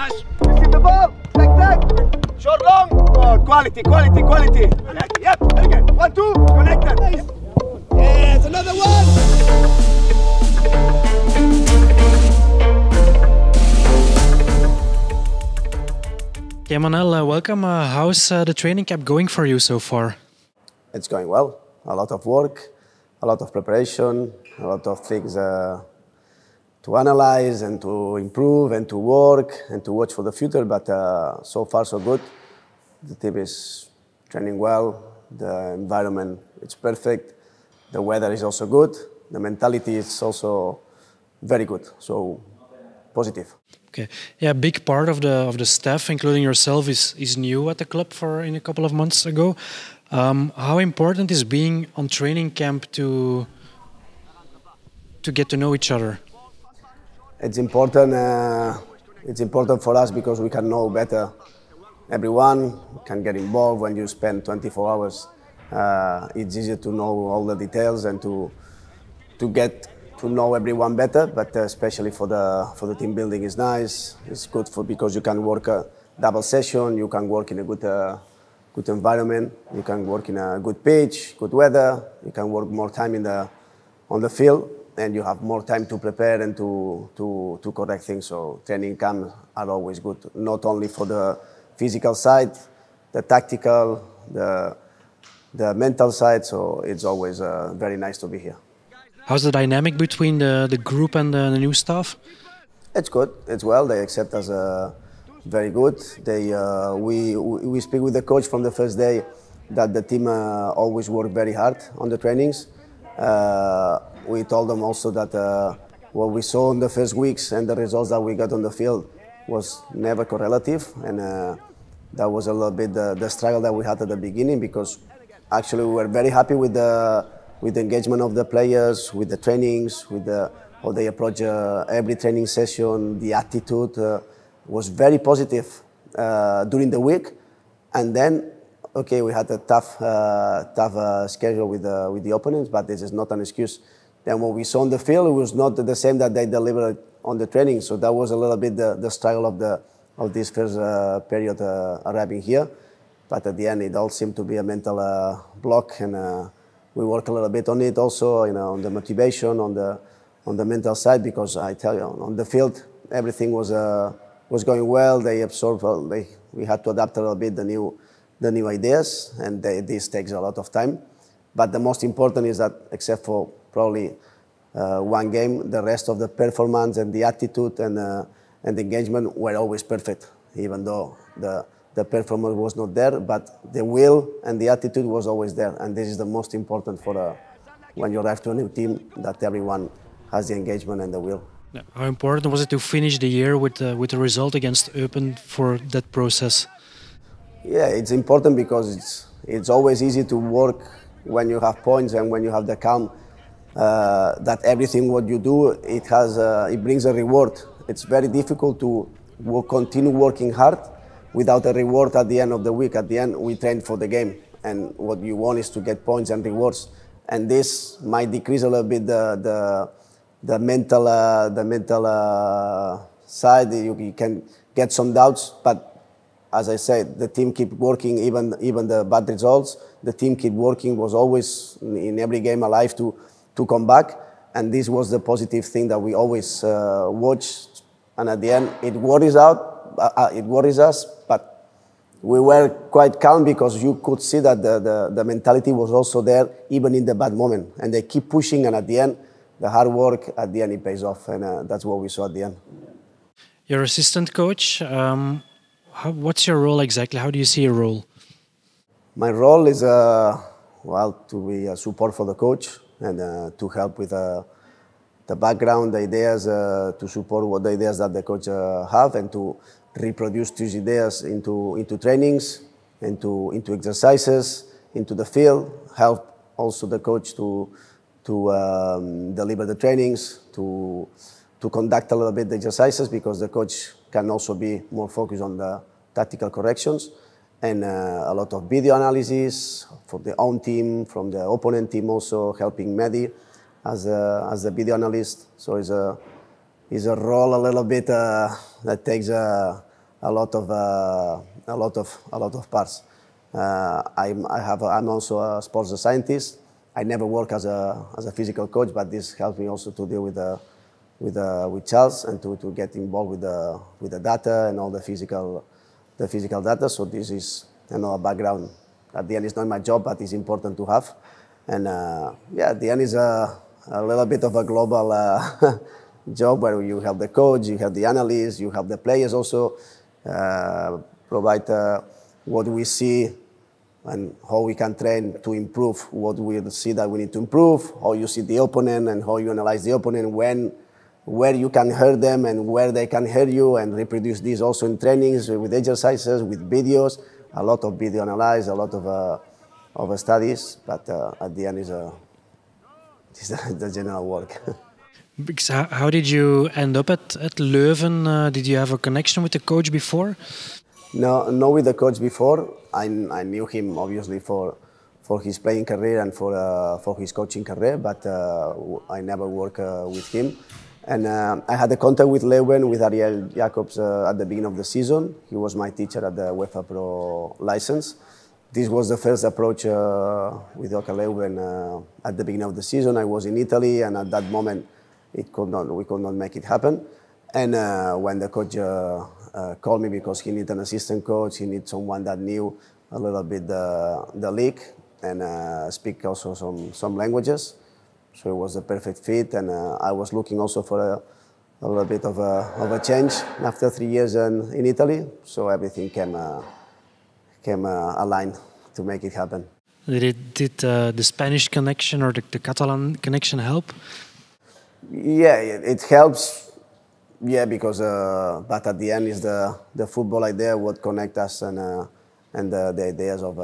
Nice. Receive the ball. Tack, tack. Short, long. Oh, quality, quality, quality. Yep, very good. 1, 2, connected. Nice. Yes, another one. Okay, Manel, welcome. How's the training camp going for you so far? It's going well. A lot of work, a lot of preparation, a lot of things to analyze and to improve and to work and to watch for the future. But so far, so good. The team is training well. The environment is perfect. The weather is also good. The mentality is also very good. So positive. Okay, yeah, a big part of the staff, including yourself, is new at the club in a couple of months ago. How important is being on training camp to get to know each other? It's important. It's important for us because we can know better everyone, can get involved when you spend 24 hours. It's easier to know all the details and to get to know everyone better. But especially for the team building is nice. It's good because you can work a double session. You can work in a good environment. You can work in a good pitch, good weather. You can work more time on the field, and you have more time to prepare and to correct things. So training camps are always good, not only for the physical side, the tactical, the mental side. So it's always very nice to be here. How's the dynamic between the group and the new staff? It's good. It's well. They accept us very good. We speak with the coach from the first day that the team always work very hard on the trainings. We told them also that what we saw in the first weeks and the results that we got on the field was never correlative, and that was a little bit the struggle that we had at the beginning, because actually we were very happy with the engagement of the players, with the trainings, with how they approach every training session. The attitude was very positive during the week, and then okay, we had a tough schedule with the opponents, but this is not an excuse. Then what we saw on the field, it was not the same that they delivered on the training. So that was a little bit the struggle of this first period arriving here. But at the end, it all seemed to be a mental block, and we worked a little bit on it also, on the motivation, on the mental side, because I tell you, on the field, everything was going well. They absorbed. We had to adapt a little bit the new ideas, and this takes a lot of time. But the most important is that, except for probably one game, the rest of the performance and the attitude and the engagement were always perfect, even though the performance was not there, but the will and the attitude was always there. And this is the most important for when you arrive to a new team, that everyone has the engagement and the will. How important was it to finish the year with the result against Eupen for that process? Yeah, it's important because it's always easy to work when you have points and when you have the calm. That everything what you do, it brings a reward. It's very difficult to continue working hard without a reward at the end of the week. At the end, we train for the game, and what you want is to get points and rewards. And this might decrease a little bit the mental side. You can get some doubts, but as I said, the team keep working, even the bad results. The team keep working, was always in every game alive to come back, and this was the positive thing that we always watch. And at the end, it worries us, but we were quite calm because you could see that the mentality was also there, even in the bad moment. And they keep pushing, and at the end, the hard work at the end it pays off, and that's what we saw at the end. You're assistant coach. What's your role exactly? How do you see your role? My role is to be a support for the coach and to help with the background, the ideas, to support what the ideas that the coach have, and to reproduce these ideas into trainings, into exercises, into the field. Help also the coach to deliver the trainings, to conduct a little bit the exercises, because the coach can also be more focused on the tactical corrections, and a lot of video analysis for the own team, from the opponent team, also helping Mehdi as the video analyst. So it's a role a little bit that takes a a lot of parts. I'm also a sports scientist. I never work as a physical coach, but this helps me also to deal with Charles and to get involved with the data and all the physical data. So this is a background. At the end, it's not my job, but it's important to have. And at the end is a little bit of a global job where you have the coach, you have the analyst, you have the players also, provide what we see and how we can train to improve what we see that we need to improve, how you see the opponent and how you analyze the opponent, where you can hurt them and where they can hurt you, and reproduce this also in trainings with exercises, with videos, a lot of video analysis, a lot of studies, but at the end is the general work. Because how did you end up at Leuven? Did you have a connection with the coach before? No, not with the coach before. I knew him obviously for his playing career and for his coaching career, but I never worked with him. And I had a contact with Leuven, with Ariel Jacobs at the beginning of the season. He was my teacher at the UEFA Pro license. This was the first approach with Oscar Leuven at the beginning of the season. I was in Italy, and at that moment we could not make it happen. And when the coach called me, because he needed an assistant coach, he needed someone that knew a little bit the league and speak also some languages. So it was a perfect fit, and I was looking also for a little bit of a change after 3 years in Italy. So everything came aligned to make it happen. Did the Spanish connection or the Catalan connection help? Yeah, it helps. Yeah, because but at the end is the football idea what connect us and the ideas of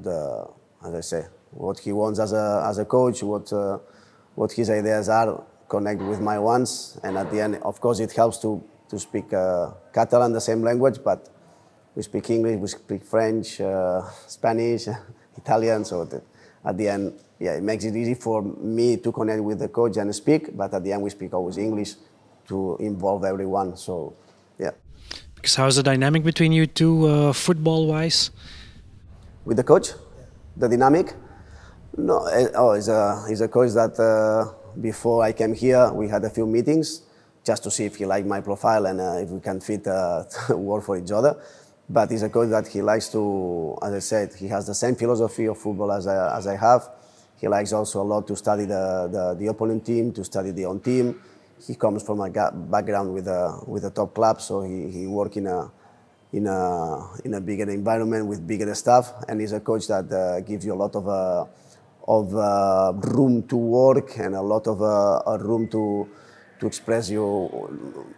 the, as I say, what he wants as a coach, what his ideas are, connect with my ones, and at the end, of course, it helps to speak Catalan, the same language, but we speak English, we speak French, Spanish, Italian, so at the end, yeah, it makes it easy for me to connect with the coach and speak, but at the end we speak always English to involve everyone, so yeah. Because how's the dynamic between you two, football-wise? With the coach? The dynamic? No, he's a coach that before I came here, we had a few meetings just to see if he liked my profile and if we can fit work for each other. But he's a coach that he likes to, as I said, he has the same philosophy of football as I have. He likes also a lot to study the opponent team, to study the own team. He comes from a background with a top club, so he works in a bigger environment with bigger staff, and he's a coach that gives you a lot of room to work and a lot of room to express you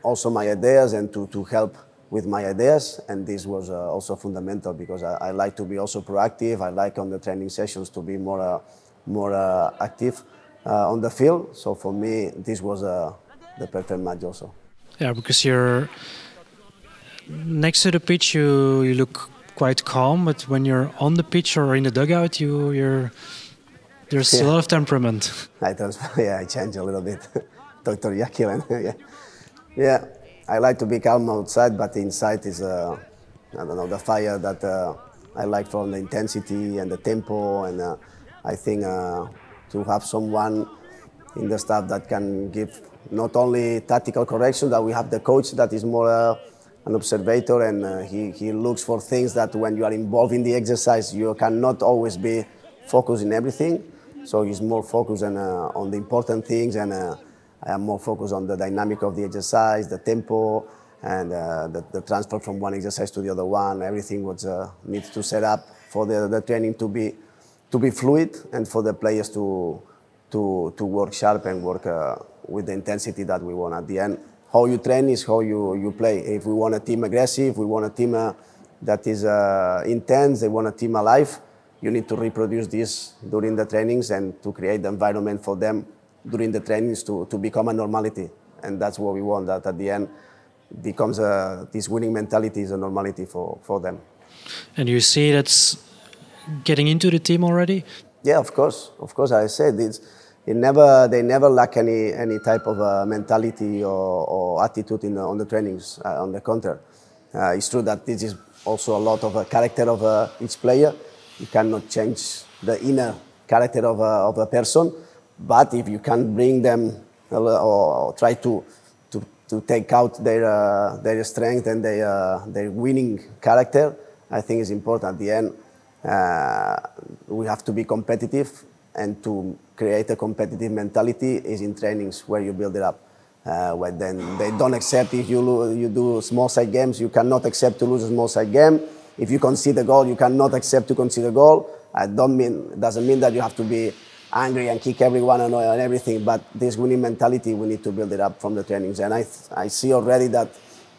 also my ideas and to help with my ideas. And this was also fundamental because I like to be also proactive. I like on the training sessions to be more active on the field. So for me, this was the perfect match also. Yeah, because you're next to the pitch, you look quite calm, but when you're on the pitch or in the dugout, there's a lot of temperament. I change a little bit. Dr. Yakilan, yeah. I like to be calm outside, but inside is, I don't know, the fire that I like from the intensity and the tempo, and I think to have someone in the staff that can give not only tactical correction, that we have the coach that is more an observator, and he looks for things that when you are involved in the exercise, you cannot always be focused in everything. So he's more focused on the important things, and I am more focused on the dynamic of the exercise, the tempo, and the transfer from one exercise to the other one. Everything was needs to set up for the training to be fluid, and for the players to work sharp and work with the intensity that we want. At the end, how you train is how you play. If we want a team aggressive, we want a team that is intense, they want a team alive, you need to reproduce this during the trainings and to create the environment for them during the trainings to become a normality. And that's what we want, that at the end becomes this winning mentality is a normality for them. And you see that's getting into the team already? Yeah, of course. I said they never lack any type of mentality or attitude on the trainings. On the contrary, It's true that this is also a lot of a character of each player. You cannot change the inner character of a person, but if you can bring them or try to take out their strength and their winning character, I think it's important. At the end, we have to be competitive, and to create a competitive mentality is in trainings where you build it up. When then they don't accept if you do small side games, you cannot accept to lose a small side game. If you concede a goal, you cannot accept to concede a goal. It doesn't mean that you have to be angry and kick everyone and everything, but this winning mentality, we need to build it up from the trainings. And I see already that,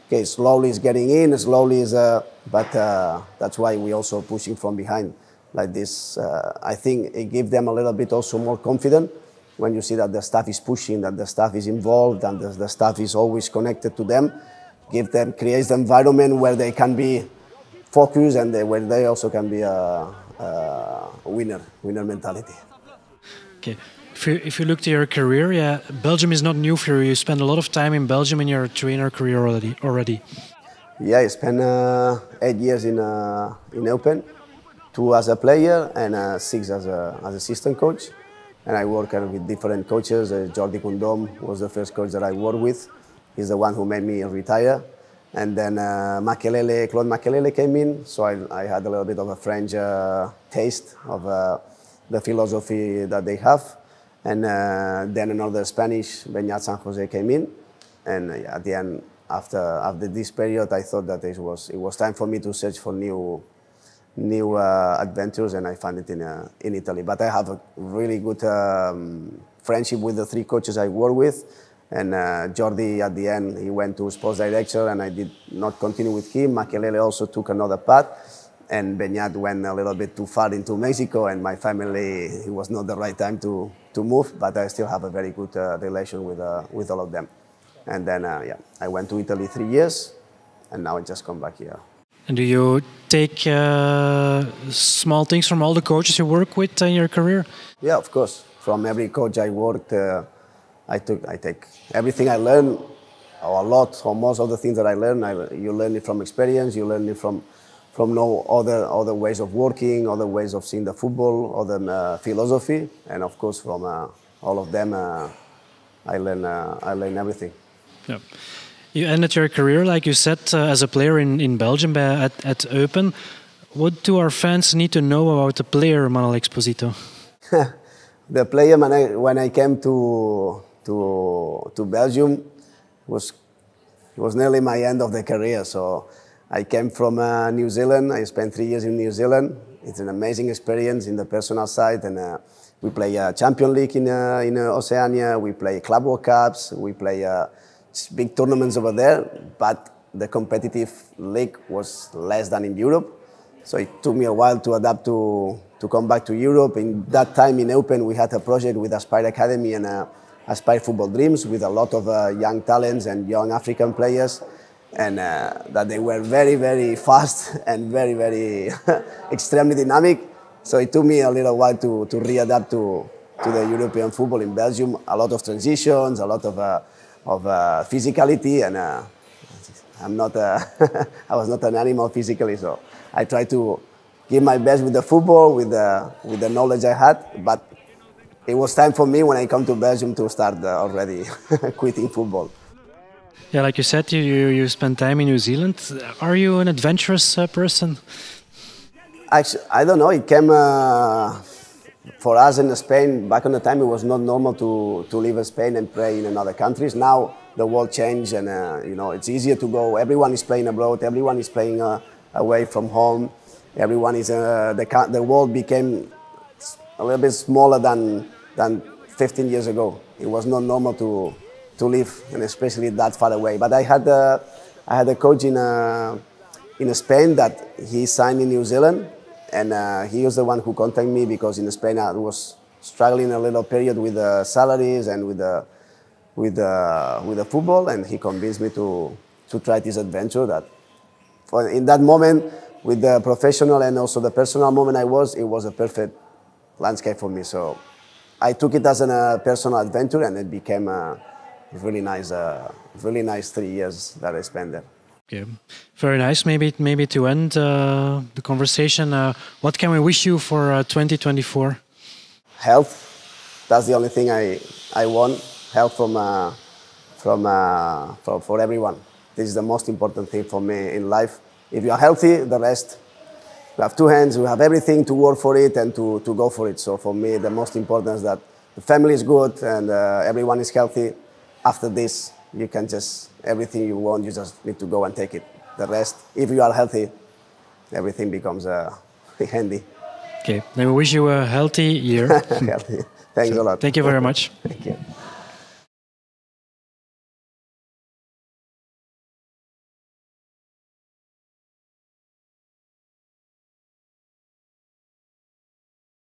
okay, slowly it's getting in, slowly is, but that's why we also pushing from behind like this. I think it gives them a little bit also more confident when you see that the staff is pushing, that the staff is involved, and the staff is always connected to them. Creates the environment where they can be focused and where they also can be a winner mentality. Okay. If you look to your career, yeah, Belgium is not new for you. You spent a lot of time in Belgium in your trainer career already. Yeah, I spent 8 years in Open, 2 as a player and 6 as assistant coach. And I work with different coaches. Jordi Condom was the first coach that I worked with. He's the one who made me retire. And then Claude Makelele came in, so I had a little bit of a French taste of the philosophy that they have. And then another Spanish, Beñat San Jose, came in. And at the end, after this period, I thought that it was time for me to search for new adventures, and I found it in Italy. But I have a really good friendship with the 3 coaches I work with. And Jordi, at the end, he went to sports director, and I did not continue with him. Makelele also took another path, and Beñat went a little bit too far into Mexico, and my family, it was not the right time to move, but I still have a very good relation with all of them. And then, yeah, I went to Italy 3 years, and now I just come back here. And do you take small things from all the coaches you work with in your career? Yeah, of course. From every coach I worked, I take everything I learn, or a lot, or most of the things that I learn. You learn it from experience. You learn it from no other ways of working, other ways of seeing the football, other philosophy, and of course from all of them, I learn everything. Yeah. You ended your career, like you said, as a player in Belgium at Eupen. What do our fans need to know about the player Manel Exposito? The player, when I came to Belgium, was nearly my end of the career. So I came from New Zealand. I spent 3 years in New Zealand. It's an amazing experience in the personal side, and we play Champions League in Oceania. We play Club World Cups. We play big tournaments over there, but the competitive league was less than in Europe. So it took me a while to adapt to come back to Europe. In that time in Open, we had a project with Aspire Academy and Aspire Football Dreams with a lot of young talents and young African players, and that they were very, very fast and very, very extremely dynamic. So it took me a little while to readapt to the European football in Belgium. A lot of transitions, a lot of physicality, and I was not an animal physically, so I tried to give my best with the football, with the knowledge I had, but it was time for me when I come to Belgium to start already quitting football. Yeah, like you said, you spent time in New Zealand. Are you an adventurous person? Actually, I don't know. It came for us in Spain. Back in the time, it was not normal to live in Spain and play in other countries. Now the world changed, and you know, it's easier to go. Everyone is playing abroad. Everyone is playing away from home. Everyone is the world became a little bit smaller than 15 years ago. It was not normal to live, and especially that far away. But I had a coach in Spain that he signed in New Zealand, and he was the one who contacted me because in Spain I was struggling a little period with the salaries and with the football, and he convinced me to try this adventure. That in that moment, with the professional and also the personal moment it was a perfect landscape for me. So I took it as a personal adventure, and it became a really nice 3 years that I spent there. Okay, very nice. Maybe to end the conversation, what can we wish you for 2024? Health. That's the only thing I want. Health for everyone. This is the most important thing for me in life. If you are healthy, the rest, we have two hands, we have everything to work for it and to go for it. So for me, the most important is that the family is good and everyone is healthy. After this, you can just, everything you want, you just need to go and take it. The rest, if you are healthy, everything becomes handy. Okay, then we wish you a healthy year. Healthy. Thanks a lot. Thank you very much. Thank you.